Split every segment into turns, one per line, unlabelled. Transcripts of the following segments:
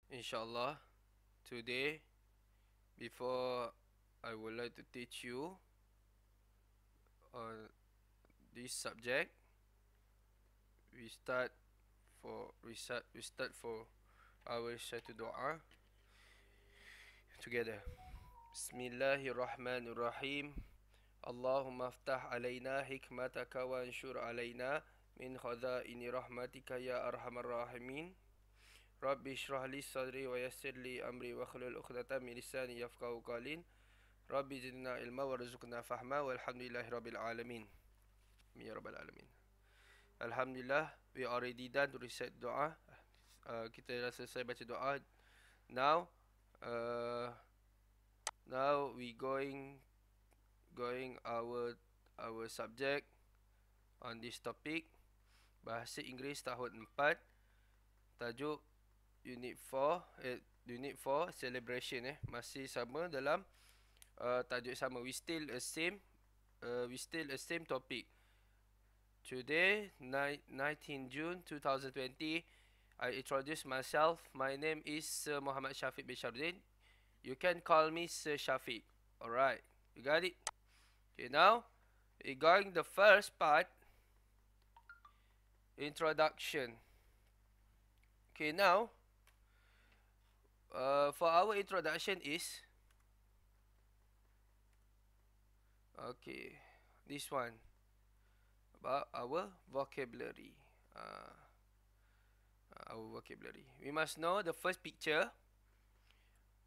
Inshallah, today, before I would like to teach you on this subject, we start for our satu doa together. Bismillahirrahmanirrahim. Allahumma aftah alaina hikmataka wa anshur alaina min khazaini rahmatika ya arhamar rahimin. Rabbi shrah li sadri wa yassir li amri wa hlul 'uqdatam min lisani yafqahu qawli. Rabbi zidna ilma warzuqna fahma walhamdulillahi rabbil alamin. Amin ya rabbal alamin. Alhamdulillah, we already done to recite doa. Kita dah selesai baca doa. Now, uh, now we going our subject on this topic. Bahasa Inggeris tahun 4. Tajuk Unit 4 celebration masih sama dalam tajuk sama. We still a same topic. Today, 19 June 2020, I introduce myself. My name is Sir Muhammad Shafiq bin Shardin. You can call me Sir Shafiq. Alright, you got it? Okay, now, we're going the first part, introduction. Okay, now, for our introduction is, okay, this one. About our vocabulary. We must know the first picture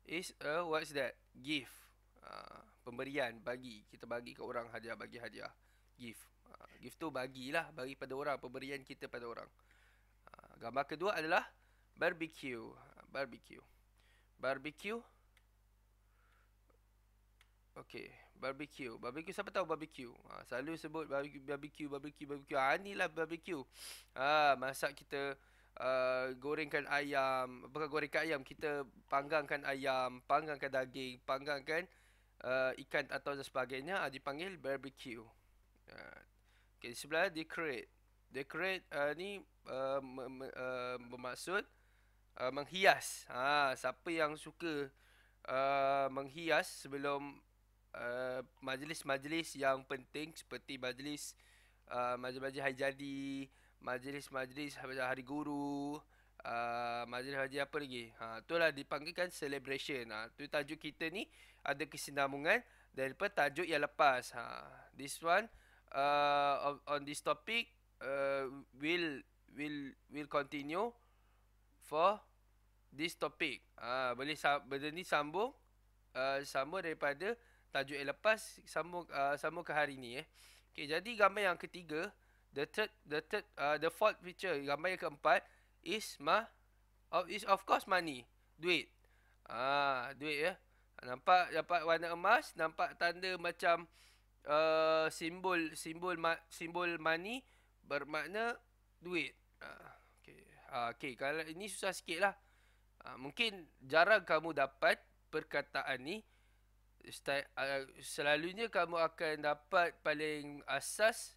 is what's that? Gift. Pemberian, bagi. Kita bagi ke orang hadiah, bagi hadiah. Gift. Gift tu bagilah, bagi pada orang, pemberian kita pada orang. Gambar kedua adalah barbecue. Barbecue. Okay, barbecue. Siapa tahu barbecue? Selalu sebut barbecue. Inilah barbecue. Masak kita gorengkan ayam. Bukan gorengkan ayam, kita panggangkan ayam, panggangkan daging, panggangkan ikan atau sebagainya, dipanggil barbecue. Okay, sebelah decorate. Decorate ni bermaksud menghias. Siapa yang suka menghias sebelum majlis-majlis yang penting seperti majlis hari jadi, majlis hari guru, majlis apa lagi, itulah dipanggilkan celebration. Tu tajuk kita ni ada kesinambungan daripada tajuk yang lepas. This one on this topic will continue for this topic. Benda ni sambung daripada tajuk yang lepas, sambung ke hari ni. Okay, jadi gambar yang ketiga, the fourth picture, gambar yang keempat is of course money, duit. Duit nampak dapat warna emas, nampak tanda macam simbol money, bermakna duit. Okay, kalau ini susah sikit lah. Mungkin jarang kamu dapat perkataan ni. Selalunya kamu akan dapat paling asas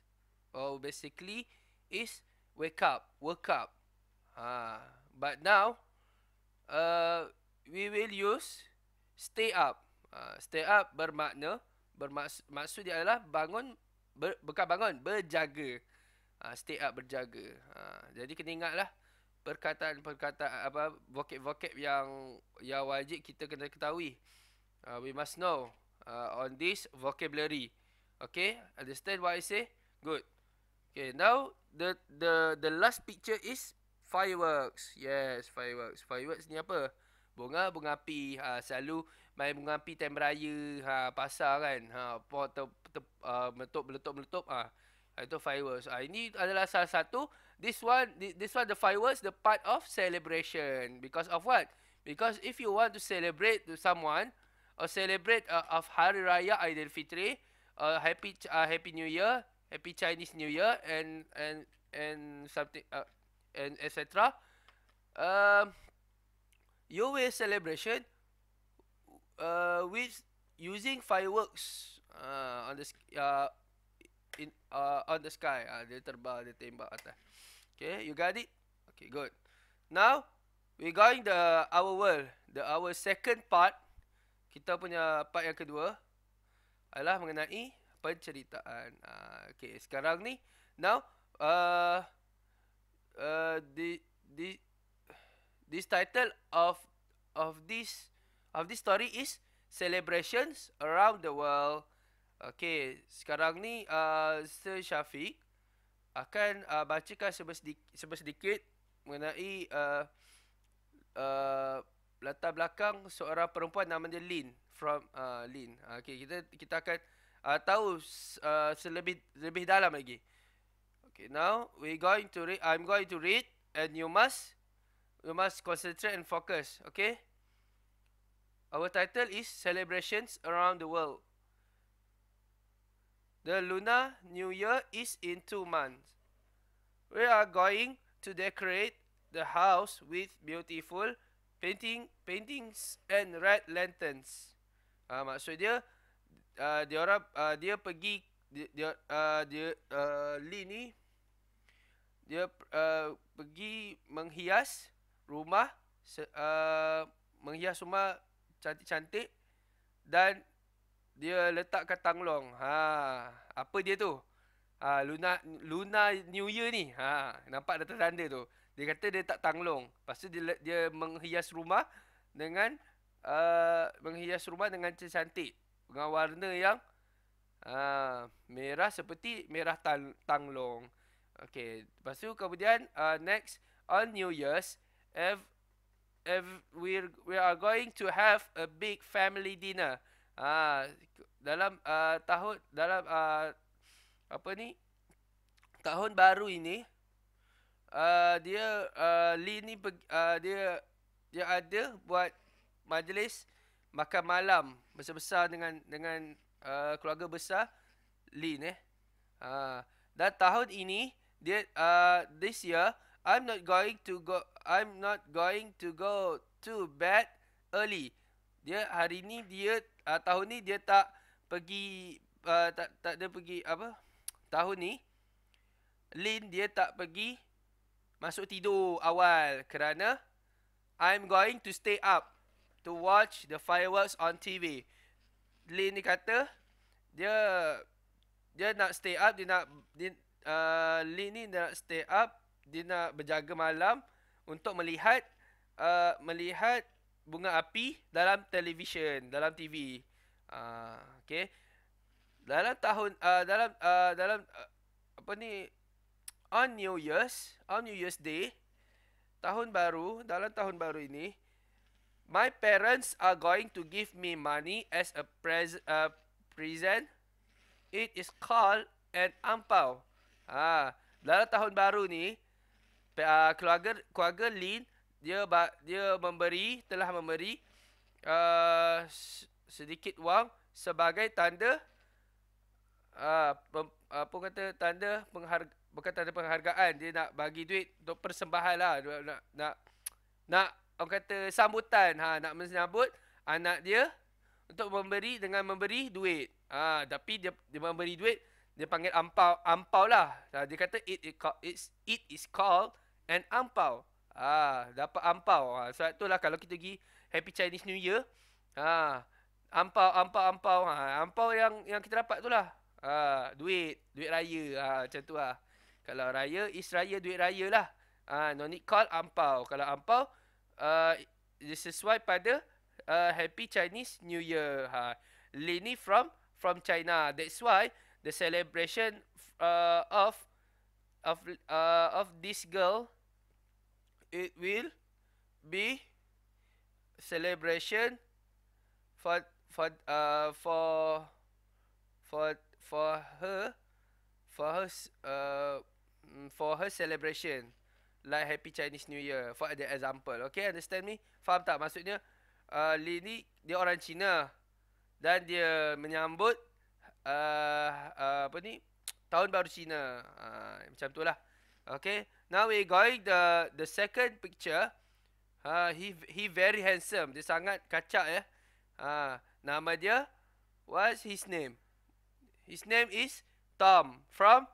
basically is work up. But now we will use stay up. Stay up bermaksud dia adalah bangun, bukan bangun, berjaga. Stay up, berjaga. Jadi kena ingatlah perkataan vocab yang wajib kita kena ketahui. We must know on this vocabulary. Okay, understand what I say? Good. Okay, now the last picture is fireworks. Yes, fireworks. Fireworks ni apa? Bunga api. Selalu main bunga api time raya, pasar kan. Meletup. Itu fireworks. Ini adalah salah satu. This one the fireworks, the part of celebration. Because of what? Because if you want to celebrate to someone, or celebrate of Hari Raya Aidilfitri, Happy New Year, Happy Chinese New Year, and something and etc. You will celebration with using fireworks on the sky. Dia terbang, dia tembak atas. Okay, you got it? Okay, good. Now we going our world. Our second part, kita punya part yang kedua adalah mengenai penceritaan. Okay, sekarang ni, now, uh, uh, the, the, this title of this story is Celebrations Around the World. Okay, sekarang ni Sir Syafiq akan bacakan sebesedikit mengenai latar belakang seorang perempuan nama dia Lin from Lin. Okay, kita akan tahu lebih dalam lagi. Okay, now we going to read. I'm going to read, and you must concentrate and focus. Okay. Our title is Celebrations Around the World. The Lunar New Year is in 2 months. We are going to decorate the house with beautiful paintings and red lanterns. Maksud dia, dia pergi Lee ni dia pergi menghias rumah cantik-cantik dan dia letakkan tanglong. Apa dia tu? Luna New Year ni. Nampak dah tanda tu. Dia kata dia tak tanglong. Lepas tu dia menghias rumah dengan cantik dengan warna yang merah seperti merah tanglong. Okay. Lepas tu kemudian next on New Year's we are going to have a big family dinner. Dalam tahun baru ini Lee ni dia ada buat majlis makan malam besar-besar dengan keluarga besar Lee ni. Dan tahun ini this year I'm not going to go to bed early. Dia hari ni tahun ni dia tak pergi tak ada pergi apa? Tahun ni Lin dia tak pergi masuk tidur awal kerana I'm going to stay up to watch the fireworks on TV. Lin ni kata dia nak stay up, Lin ni nak stay up, dia nak berjaga malam untuk melihat bunga api dalam televisyen, dalam TV. Okay. Dalam on New Year's Day, dalam tahun baru ini, my parents are going to give me money as a present. It is called an ampau. Dalam tahun baru ni, keluarga Lin telah memberi sedikit wang sebagai tanda bukan tanda penghargaan. Dia nak bagi duit untuk persembahan lah. Nak orang kata sambutan. Nak menyambut anak dia untuk memberi duit. Tapi dia memberi duit, dia panggil ampau lah. Dia kata it is called an ampau. Dapat ampau. Sebab itulah kalau kita pergi Happy Chinese New Year, ampau. Ampau yang kita dapat tu lah. Duit raya. Macam tu lah. Kalau raya is raya, duit raya lah. No need call ampau. Kalau ampau dia sesuai pada Happy Chinese New Year. Lini from China. That's why the celebration of this girl, it will be celebration for her celebration, like Happy Chinese New Year, for the example. Okay, understand me? Faham tak? Maksudnya Lee ni dia orang Cina dan dia menyambut tahun baru Cina. Macam tu lah. Okay, now we going the second picture. He very handsome. Dia sangat kacak ya. Nama dia, what's his name? His name is Tom. From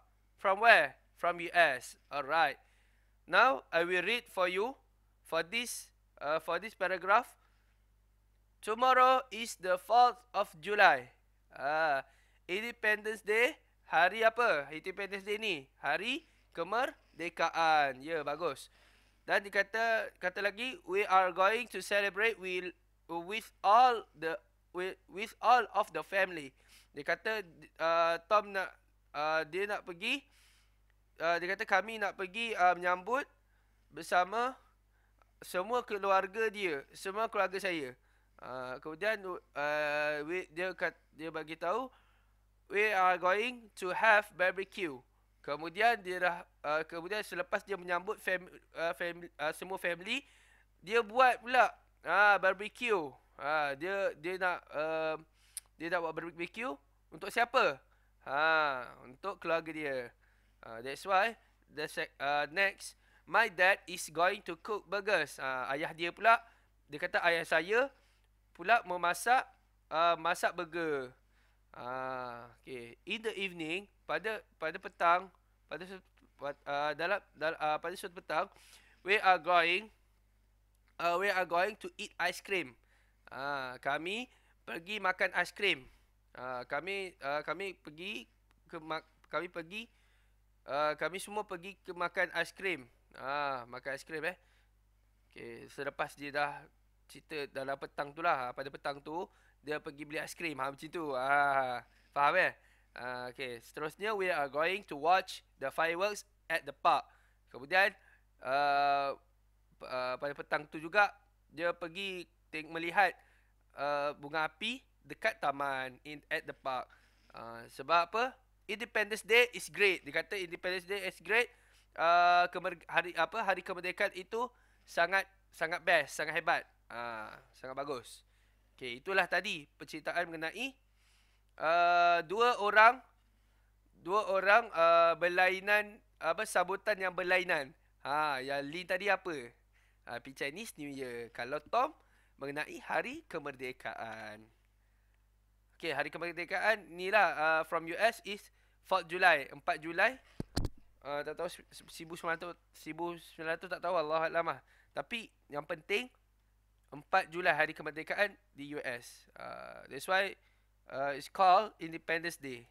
where? From US. Alright. Now I will read for you for this for this paragraph. Tomorrow is the 4th of July. Independence Day. Hari apa? Independence Day ni. Hari kemerdekaan. Ya, bagus. Dan kata lagi, we are going to celebrate with all of the family. Dia kata Tom nak dia nak pergi dia kata kami nak pergi menyambut bersama semua keluarga dia, semua keluarga saya. Kemudian dia bagi tahu we are going to have barbecue. Kemudian kemudian selepas dia menyambut semua family, dia buat pula barbecue. Dia nak buat barbecue untuk siapa? Untuk keluarga dia. That's why next my dad is going to cook burgers. Ayah dia pula, dia kata ayah saya pula memasak masak burger. Okay. In the evening, pada petang, pada suatu petang, we are going to eat ice cream. Kami pergi makan ice cream. Kami semua pergi ke makan ice cream. Makan ice cream Okay, selepas dia dah cerita dalam petang tu lah, pada petang tu dia pergi beli ice cream. Macam tu. Faham okay, seterusnya we are going to watch the fireworks at the park. Kemudian pada petang tu juga dia pergi melihat bunga api dekat taman at the park. Sebab apa? Independence Day is great. Dia kata Independence Day is great. Hari kemerdekaan itu sangat best, sangat hebat. Sangat bagus. Okay, itulah tadi penceritaan mengenai dua orang berlainan, sambutan yang berlainan. Yang Lin tadi apa? Happy Chinese New Year. Kalau Tom mengenai hari kemerdekaan. Okay, hari kemerdekaan ni lah from US is 4 Julai, 4 Julai. Tak tahu 1900 tak tahu, Allah Alam. Tapi yang penting 4 Julai hari kemerdekaan di US. That's why it's called Independence Day.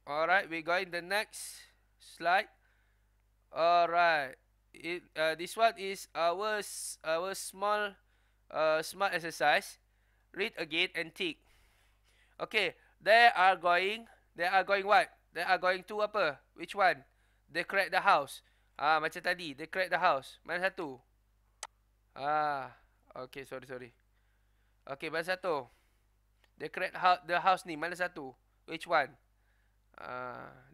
Alright, we going the next slide. Alright. This one is our small smart exercise. Read again and tick. Okay, they are going what? They are going to apa? Which one? Decorate the house. Macam tadi, decorate the house. Mana satu? Okay, sorry. Okay, mana satu? Decorate the house ni, mana satu? Which one?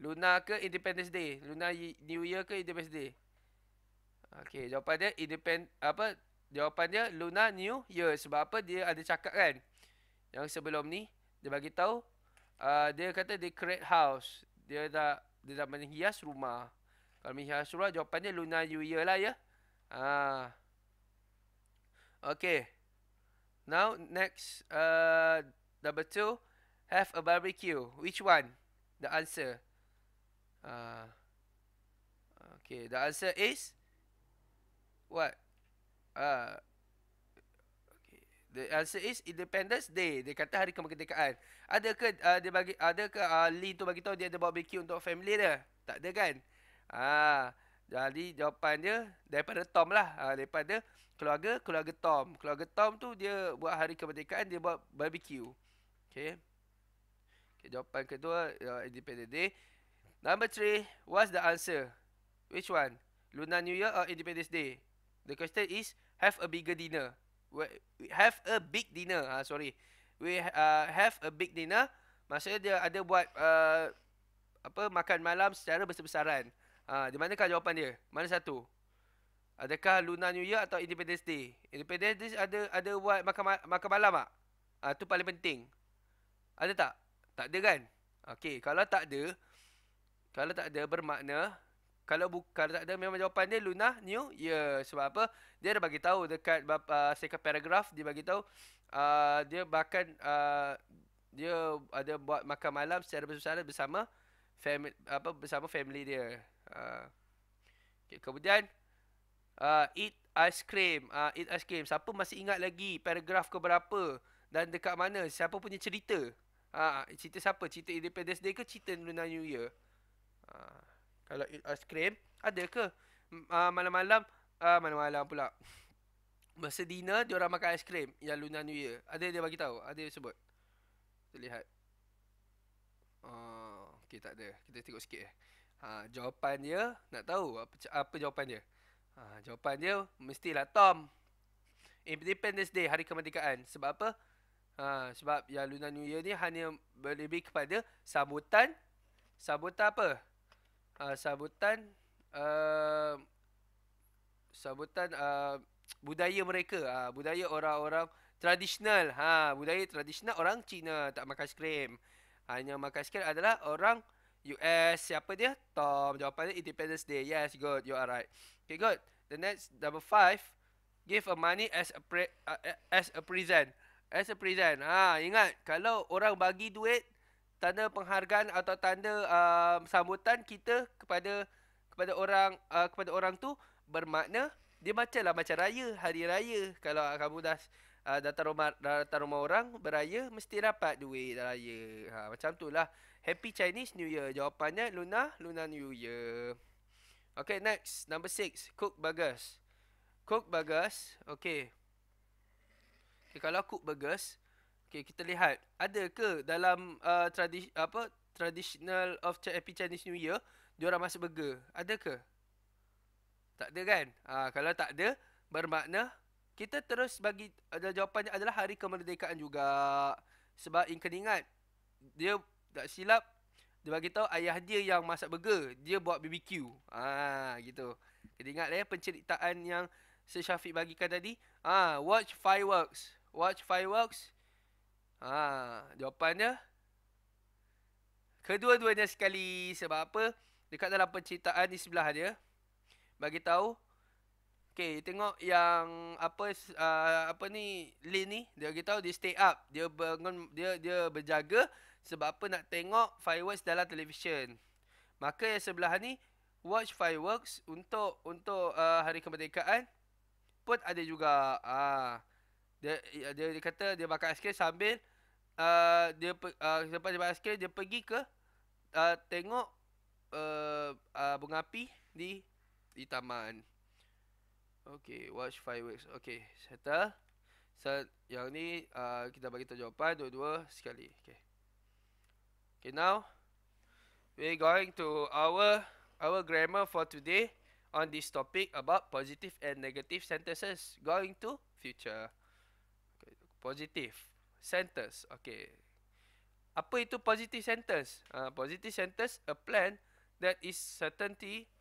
Luna ke Independence Day? Luna New Year ke Independence Day? Okay, jawapan dia jawapan dia Luna New Year. Sebab apa? Dia ada cakap kan, yang sebelum ni dia bagi tahu dia kata decorate house. Dia dah menghias rumah. Kalau menghias rumah, jawapan dia Luna New Year lah ya. Okay. Now next number 2, have a barbecue. Which one? The answer. Okay, the answer is what? The answer is Independence Day. Dia kata hari kemerdekaan. Adakah Lee tu bagi tahu dia ada barbecue untuk family dia? Tak ada kan? Jadi jawapan dia daripada Tom lah. Daripada keluarga Tom. Keluarga Tom tu dia buat hari kemerdekaan, dia buat barbecue. Okay, jawapan kedua Independence Day. Number 3, what's the answer? Which one? Lunar New Year or Independence Day? The question is have a bigger dinner. We have a big dinner. We have a big dinner. Maksudnya dia ada buat makan malam secara besar-besaran. Di manakah jawapan dia? Mana satu? Adakah Lunar New Year atau Independence Day? Independence Day ada buat makan malam tak? Itu paling penting. Ada tak? Tak ada kan? Okey, kalau tak ada bermakna kalau tak ada, memang jawapan dia Lunar New Year. Sebab apa? Dia dah bagi tahu dekat second paragraph, dia bagi tahu dia dia ada buat makan malam secara besar-besaran bersama family dia. Okay, kemudian eat ice cream. Eat ice cream. Siapa masih ingat lagi paragraf ke berapa? Dan dekat mana? Siapa punya cerita? Cerita siapa? Cerita Independence Day ke cerita Lunar New Year? Ah, kalau eat ice cream, ada ke? Malam-malam, malam-malam pula. Masa dinner, dia orang makan ice cream yang Lunar New Year. Ada dia bagi tahu? Ada dia sebut? Kita lihat. Okay, tak ada. Kita tengok sikit jawapan dia, nak tahu apa jawapan dia? Jawapan dia mestilah Tom. Independence Day, hari kemerdekaan. Sebab apa? Sebab yang Lunar New Year ni hanya lebih kepada sambutan. Sambutan apa? Sambutan uh, sambutan budaya mereka. Budaya orang-orang tradisional. Budaya tradisional orang Cina tak makan aiskrim. Hanya makan aiskrim adalah orang US. Siapa dia? Tom. Jawapannya Independence Day. Yes, good. You are right. Okay, good. The next, number 5. Give a money as a present. As a present. Ingat, kalau orang bagi duit, tanda penghargaan atau tanda sambutan kita kepada orang tu bermakna dia macam raya, hari raya. Kalau kamu dah datang rumah orang beraya, mesti dapat duit raya. Macam tu lah. Happy Chinese New Year. Jawapannya Lunar New Year. Okay, next. Number 6. Cook burgers. Cook burgers. Okay, kalau cook burgers, okay, kita lihat. Ada ke dalam traditional of Happy Chinese New Year, diorang masak burger? Ada ke? Tak ada kan? Kalau tak ada, bermakna kita terus bagi jawapannya adalah hari kemerdekaan juga. Sebab kena ingat, dia tak silap, dia bagi tahu ayah dia yang masak burger, dia buat BBQ. Gitu. Kena ingat penceritaan yang Sir Syafiq bagikan tadi. Watch fireworks. Watch fireworks. Jawapannya kedua-duanya sekali. Sebab apa? Dekat dalam penceritaan di sebelah dia bagi tahu. Okay, tengok yang apa ni, Lin ni, dia bagi tahu dia stay up, dia bangun, dia berjaga sebab apa? Nak tengok fireworks dalam televisyen. Maka yang sebelah ni watch fireworks untuk hari kemerdekaan pun ada juga. Dia kata dia makan aiskrim sambil lepas dia makan aiskrim dia pergi ke tengok bunga api di taman. Okay, watch fireworks. Okay, settle. Yang ni kita bagi tahu jawapan dua-dua sekali. Okay, now we're going to our grammar for today on this topic about positive and negative sentences. Going to future. Okay, positive sentence. Okay. Apa itu positive sentence? Positive sentence, a plan that is certainty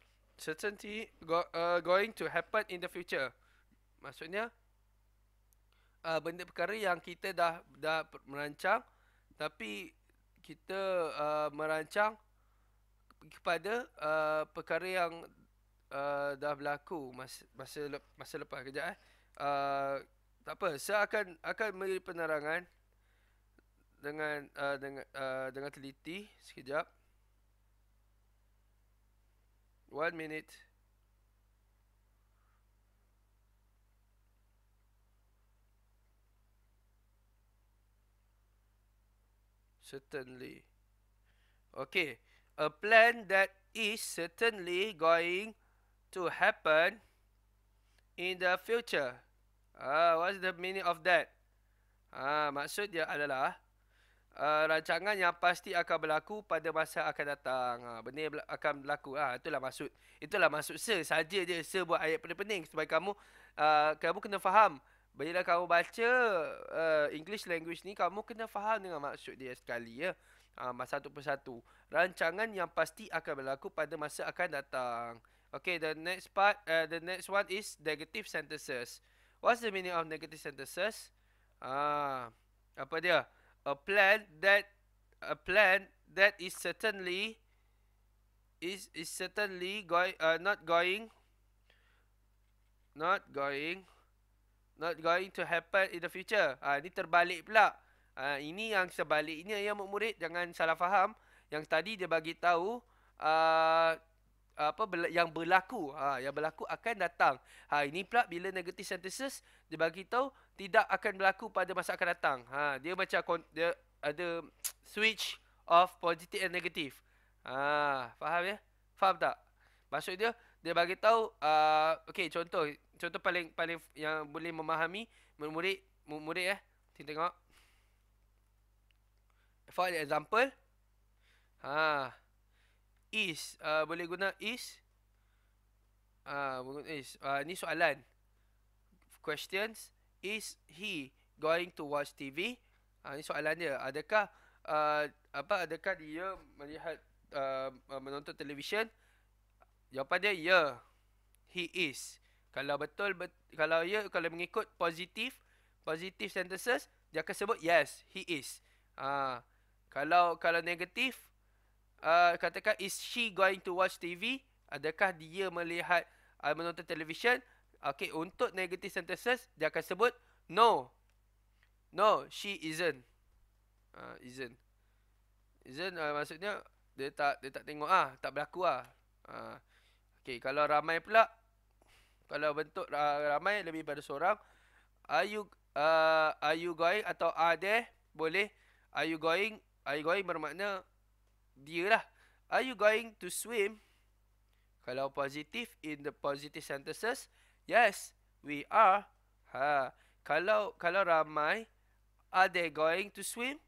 going to happen in the future. Maksudnya benda perkara yang kita dah merancang, tapi kita merancang kepada perkara yang dah berlaku masa lepas. Kejap tak apa, saya akan beri penerangan dengan teliti sekejap. 1 minute. Certainly. Okay. A plan that is certainly going to happen in the future. What's the meaning of that? Maksud dia adalah rancangan yang pasti akan berlaku pada masa akan datang. Benda akan berlaku. Itulah maksud Sir. Saja je Sir buat ayat pening-pening supaya kamu kena faham. Bila kamu baca English language ni, kamu kena faham dengan maksud dia sekali ya. Satu persatu. Rancangan yang pasti akan berlaku pada masa akan datang. Okay, the next one is negative sentences. What's the meaning of negative sentences? Apa dia? A plan that is certainly not going to happen in the future. Ini terbalik pula. Ini yang sebaliknya ya murid, jangan salah faham. Yang tadi dia bagi tahu yang berlaku. Yang berlaku akan datang. Ini pula bila negative sentences dia bagi tahu tidak akan berlaku pada masa akan datang. Dia macam dia ada switch of positive and negative. Faham ya? Faham tak? Maksud dia bagi tahu okey, contoh paling yang boleh memahami murid kita tengok. For example, is boleh guna is. Ni soalan. Questions, is he going to watch TV? Ni soalan dia. Adakah adakah dia melihat menonton televisyen? Jawapan dia ya. He is. Kalau kalau mengikut positive sentences, dia akan sebut yes, he is. Kalau negatif, katakan is she going to watch TV? Adakah dia melihat menonton televisyen? Okey, untuk negative sentences dia akan sebut no. No, she isn't. Isn't. Maksudnya dia tak tengok tak berlaku Okey, kalau ramai pula, kalau bentuk ramai lebih pada seorang, are you going atau are there, boleh. Are you going bermakna dia lah. Are you going to swim? Kalau positif, in the positive sentences, yes, we are. Kalau ramai, are they going to swim?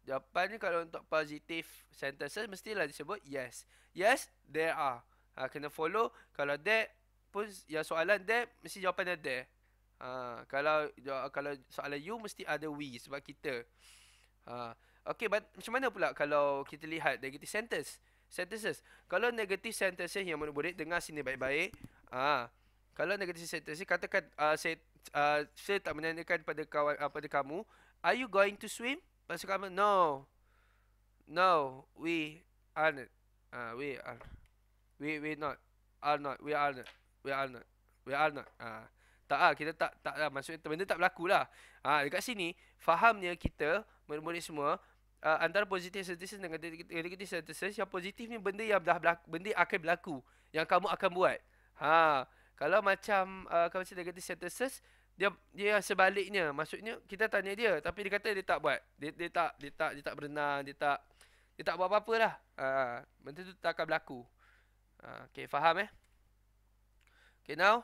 Jawapannya kalau untuk positive sentences mestilah disebut yes. Yes, there are. Kena follow. Kalau there pun yang soalan there mesti jawapannya there. Kalau soalan you mesti ada we sebab kita. Okey, macam mana pula kalau kita lihat negative sentences? Kalau negative sentences yang murid-murid dengar sini baik-baik. Kalau negative sentences katakan saya tak menanyakan pada kamu, are you going to swim? Maksud kamu no. No, we aren't. We are. We not. Are not. We are not. We are not. We are not. Kita tak lah. Maksudnya benda tak berlaku lah. Dekat sini fahamnya kita murid-murid semua antara positive sentences dengan negative sentences. Yang positif ni benda yang dah berlaku, benda akan berlaku, yang kamu akan buat. Kalau macam negative sentences, dia sebaliknya. Maksudnya kita tanya dia tapi dia kata dia tak buat. Dia tak berenang, dia tak buat apa-apa lah. Benda tu tak akan berlaku. Okay, faham Okay, now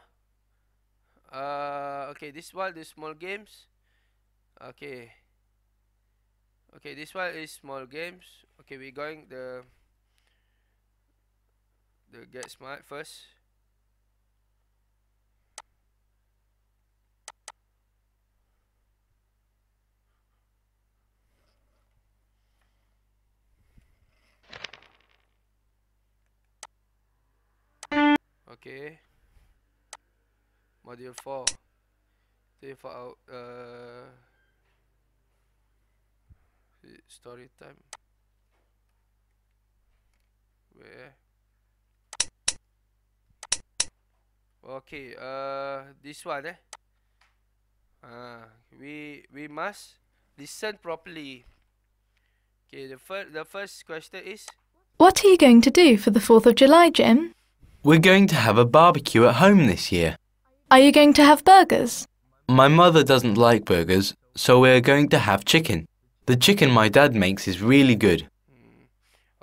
okay, this one is small games. Okay, this one is small games. Okay, we going the get smart first. Okay, module 4. Story time. Where? Okay, this one we must listen properly. Okay, the first question is,
what are you going to do for the 4th of July, Jim?
We're going to have a barbecue at home this year.
Are you going to have burgers?
My mother doesn't like burgers, so we're going to have chicken. The chicken my dad makes is really good.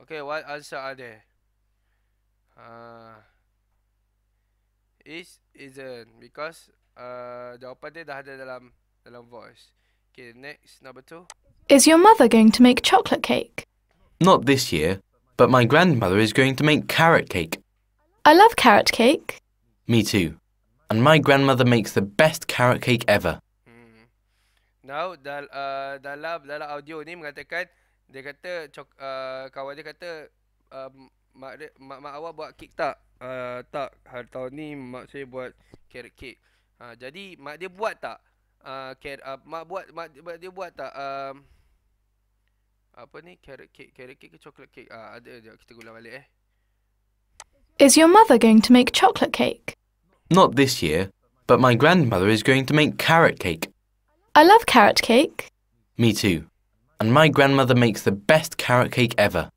Okay, what answer are there? Isn't, because jawapan dia dah ada dalam voice. Okay, next, number 2.
Is your mother going to make chocolate cake?
Not this year, but my grandmother is going to make carrot cake.
I love carrot cake.
Me too. And my grandmother makes the best carrot cake ever.
Now, dalam audio ni mengatakan, dia kata kawan dia kata mak awak buat kek tak? Tak, hari tahun ni mak saya buat carrot cake. Jadi mak dia buat tak? Mak dia buat tak? Apa ni? Carrot cake ke chocolate cake? Ada je, kita ulang balik
Is your mother going to make chocolate cake?
Not this year, but my grandmother is going to make carrot cake.
I love carrot cake.
Me too. And my grandmother makes the best carrot cake ever.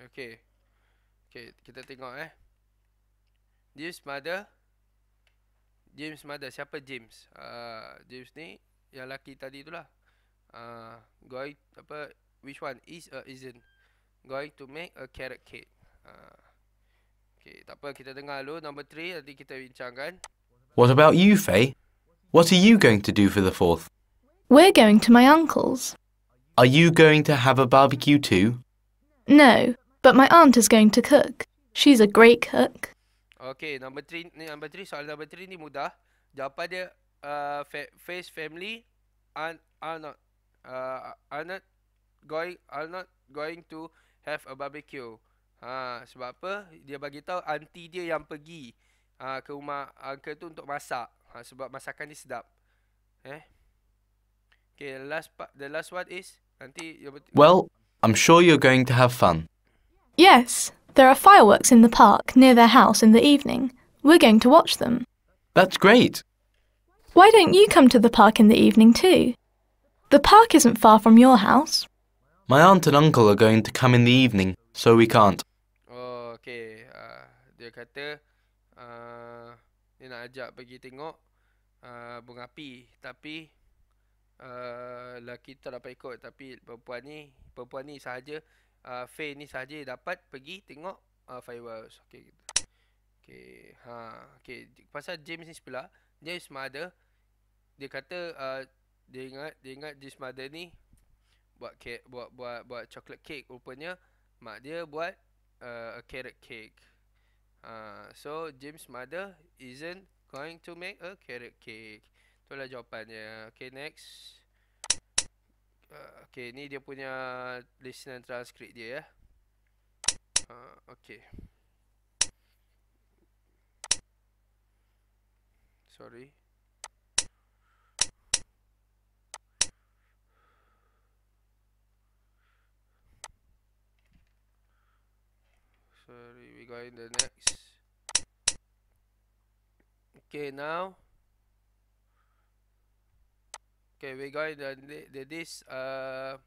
Okay. Okay, kita tengok James mother. James mother. Siapa James? James ni yang laki tadi tu lah. Going apa? Which one is or isn't going to make a carrot cake? Okay, tak apa, kita dengar dulu number 3, nanti kita bincangkan.
What about you, Faye? What are you going to do for the 4th?
We're going to my uncle's.
Are you going to have a barbecue too?
No, but my aunt is going to cook. She's a great cook.
Okay, number 3, soalan number 3 ni mudah. Jawapan dia Faye's family are not going to have a barbecue. Sebab apa? Dia bagi tahu aunty dia yang pergi ke rumah uncle tu untuk masak. Sebab masakan ni sedap. Okay, the last one is nanti.
Well, I'm sure you're going to have fun.
Yes, there are fireworks in the park near their house in the evening. We're going to watch them.
That's great.
Why don't you come to the park in the evening too? The park isn't far from your house.
My aunt and uncle are going to come in the evening, so we can't.
Oh, okay. Dia kata dia nak ajak pergi tengok bunga api, tapi lelaki tu tak dapat ikut, tapi perempuan ni sahaja, Faye ni sahaja dapat pergi tengok fireworks. Okay. Okay. Pasal James ni sebelah, James mother, dia kata dia ingat James mother ni buat chocolate cake. Rupanya mak dia buat a carrot cake. So James mother isn't going to make a carrot cake. Itulah jawapannya. Okay, next. Okay, ni dia punya listener transcript dia okay. Sorry. We going the next. Okay, now. Okay, we going this our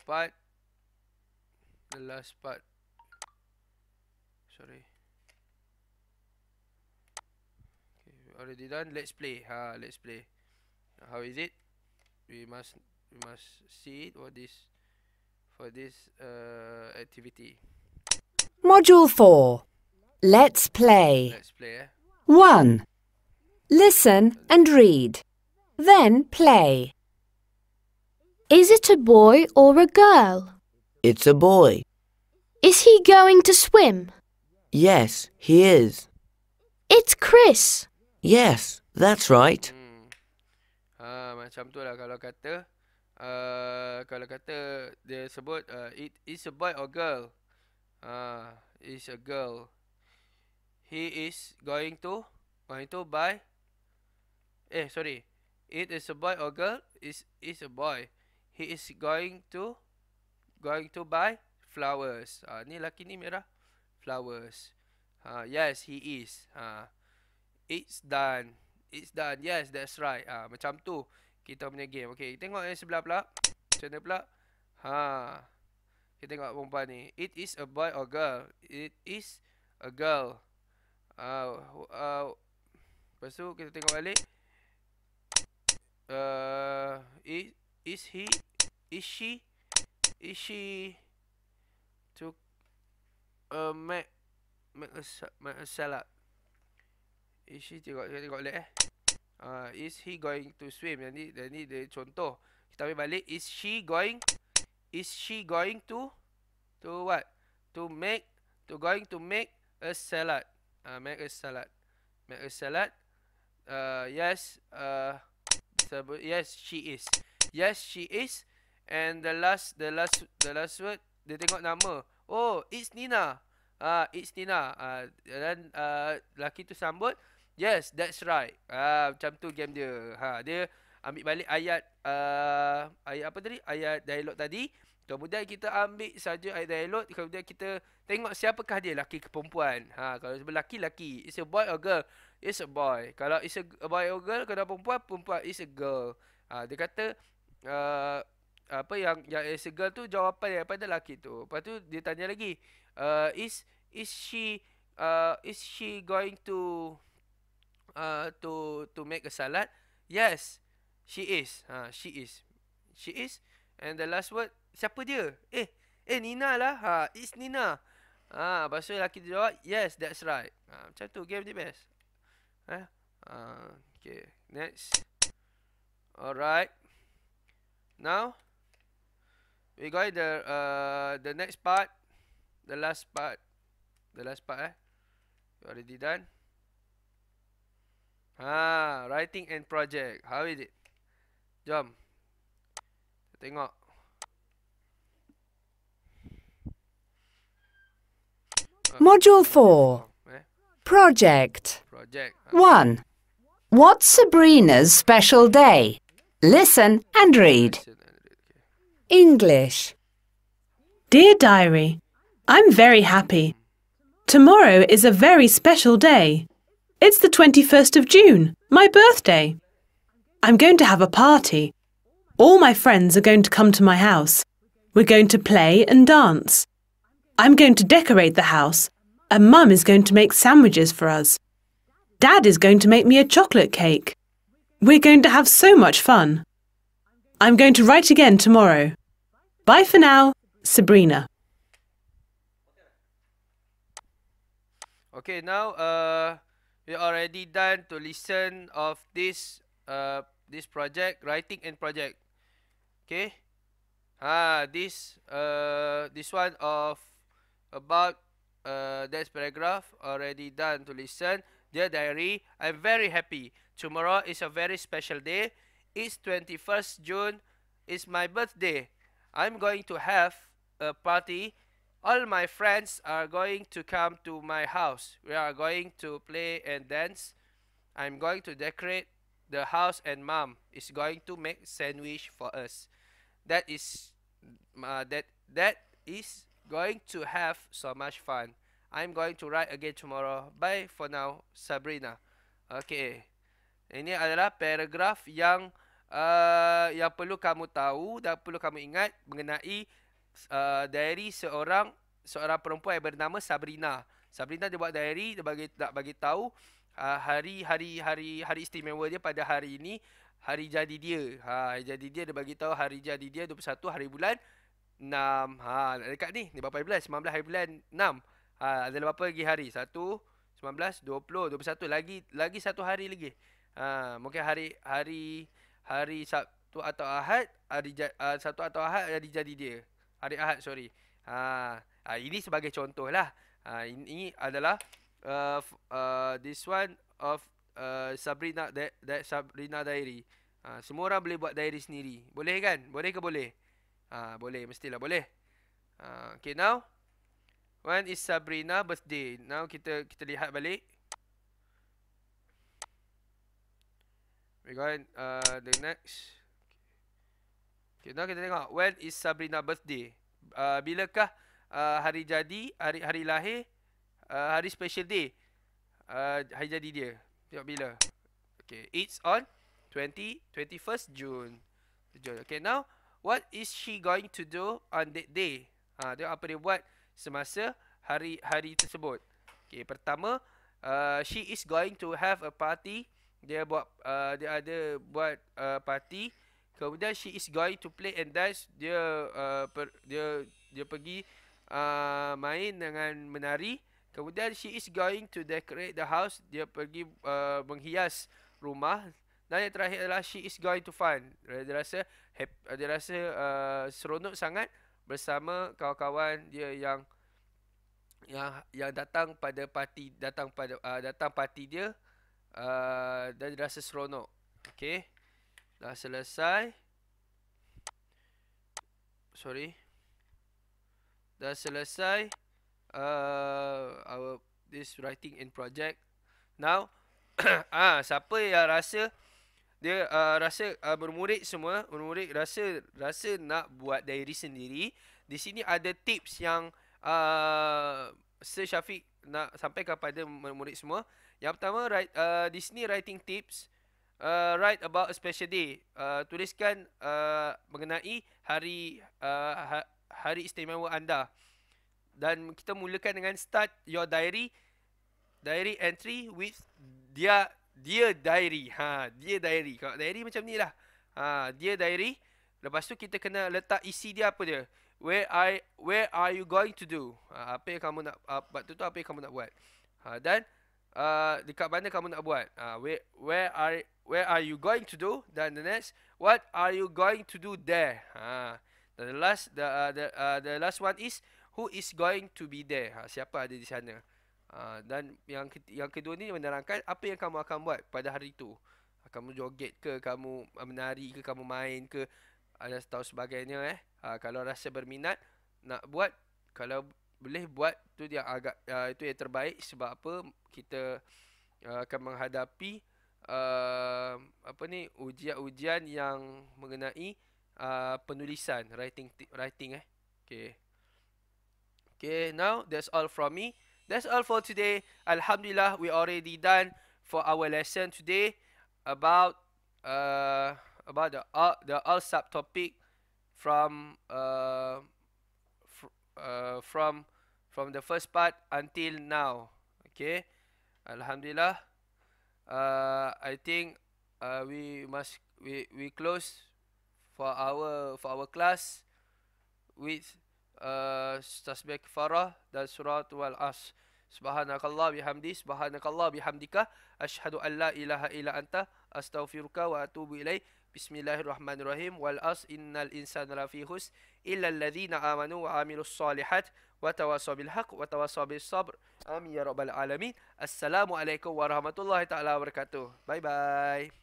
part. The last part. Sorry. Okay, already done. Let's play. Let's play. How is it? We must see it for this activity.
Module 4. Let's play.
Let's play.
1. Listen and read. Then play.
Is it a boy or a girl?
It's a boy.
Is he going to swim?
Yes, he is.
It's Chris.
Yes, that's right.
Macam tu lah kalau kata dia sebut it is a boy or girl. Is a girl. He is going to buy. Sorry. It is a boy or girl. Is a boy. He is going to buy flowers. Ni laki ni merah. Flowers. Yes, he is. It's done. It's done. Yes, that's right. Macam tu kita punya game. Okay, tengok yang sebelah pula. Macam mana pula? Kita tengok perempuan ni. It is a boy or girl. It is a girl. Lepas tu kita tengok balik. Is she to make a salad? Is she tengok balik is he going to swim? Dan ni dia contoh. Kita ambil balik. Is she going to what? Going to make a salad. Make a salad. Yes. Yes, she is. Yes, she is. And the last word, dia tengok nama. Oh, it's Nina. It's Nina. Dan lelaki tu sambut. Yes, that's right. Macam tu game dia. Dia ambil balik ayat apa tadi? Ayat dialog tadi. Kemudian kita ambil saja ayat dialog. Kemudian kita tengok siapakah dia, laki ke perempuan. Kalau laki, laki. It's a boy or girl? It's a boy. Kalau it's a boy or girl, kalau perempuan, is a girl. Dia kata apa yang as a girl tu jawapan daripada lelaki tu. Lepas tu dia tanya lagi, is she going to make a salad? Yes, she is. She is. She is. And the last word, siapa dia? Nina lah. It's Nina. Lepas tu lelaki tu jawab, yes, that's right. Macam tu game dia best. Okay, next. Alright. Now we got the next part, the last part. You already done. Writing and project. How is it? Jom. Kita tengok.
Module 4. Project.
Project.
1. What's Sabrina's special day? Listen and read. English.
Dear Diary, I'm very happy. Tomorrow is a very special day. It's the 21st of June, my birthday. I'm going to have a party. All my friends are going to come to my house. We're going to play and dance. I'm going to decorate the house, and Mum is going to make sandwiches for us. Dad is going to make me a chocolate cake. We're going to have so much fun. I'm going to write again tomorrow. Bye for now, Sabrina.
Okay, now we already done to listen of this project, writing and project. Okay. This one of about that paragraph already done to listen. Dear Diary, I'm very happy. Tomorrow is a very special day. It's 21st June. It's my birthday. I'm going to have a party. All my friends are going to come to my house. We are going to play and dance. I'm going to decorate the house, and Mom is going to make sandwich for us. That is going to have so much fun. I'm going to write again tomorrow. Bye for now, Sabrina. Okay. Ini adalah paragraf yang perlu kamu tahu dan perlu kamu ingat mengenai diary seorang perempuan yang bernama Sabrina. Sabrina dia buat diary, dia nak bagi tahu hari istimewa dia pada hari ini, hari jadi dia. Hari jadi dia bagi tahu hari jadi dia 21 hari bulan 6. Dekat ni berapa hari bulan? 19 hari bulan 6. Ada berapa lagi hari? 1, 19, 20, 21 lagi satu hari lagi. Mungkin hari Sabtu atau Ahad, Sabtu atau Ahad hari jadi dia. Hari Ahad, sorry. Ini sebagai contoh lah. Ini adalah this one of Sabrina Sabrina diary. Semua orang boleh buat diary sendiri. Boleh kan? Boleh ke boleh? Boleh, mestilah boleh. Okay, now when is Sabrina birthday? Now kita lihat balik. We got the next. Okay, now kita tengok when is Sabrina birthday? Bilakah hari jadi, hari lahir, hari special day, hari jadi dia? Tengok bila. Okay, it's on 21st June. Okay, now what is she going to do on that day? Tengok apa dia buat semasa hari tersebut. Okay, pertama, she is going to have a party. Dia ada buat party. Kemudian she is going to play and dance. Dia pergi main dengan menari. Kemudian she is going to decorate the house. Dia pergi menghias rumah. Dan yang terakhir adalah she is going to fun. Dia rasa seronok sangat bersama kawan-kawan dia yang datang pada parti dia. Dan dia rasa seronok. Okay, dah selesai. Dah selesai this writing in project. Now siapa yang rasa dia murid rasa nak buat diary sendiri, di sini ada tips yang Sir Syafiq nak sampaikan kepada murid semua. Yang pertama, di sini writing tips. write about a special day. Tuliskan mengenai hari istimewa anda. Dan kita mulakan dengan start your diary entry with dear diary. Dear diary. Kalau diary macam ni lah. Dear diary. Lepas tu kita kena letak isi dia apa dia. Where are you going to do? Apa yang kamu nak waktu tu, apa yang kamu nak buat? Dan dekat mana kamu nak buat? Where are you going to do? Dan the next, what are you going to do there? The last one is who is going to be there? Siapa ada di sana? Dan yang kedua ni menerangkan apa yang kamu akan buat pada hari itu. Kamu joget ke, kamu menari ke, kamu main ke, ada tahu sebagainya. Kalau rasa berminat nak buat, kalau boleh buat, tu yang agak itu yang terbaik. Sebab apa, kita akan menghadapi ujian yang mengenai penulisan, writing. Okay, now that's all from me. That's all for today. Alhamdulillah, we already done for our lesson today about the all subtopic from the first part until now. Okay, Alhamdulillah. I think we close for our class with tasbih kafarah dan surat wal as. Subhanakallah bihamdika asyhadu an la ilaha illa anta astaghfiruka wa atubu ilaik. Bismillahirrahmanirrahim. Wal as innal insana lafi khusr illa alladhina amanu wa amilus solihat wa tawassaw bil haqq wa tawassaw bis sabr. Amin ya rabbal alamin. Assalamualaikum warahmatullahi taala wabarakatuh. Bye bye.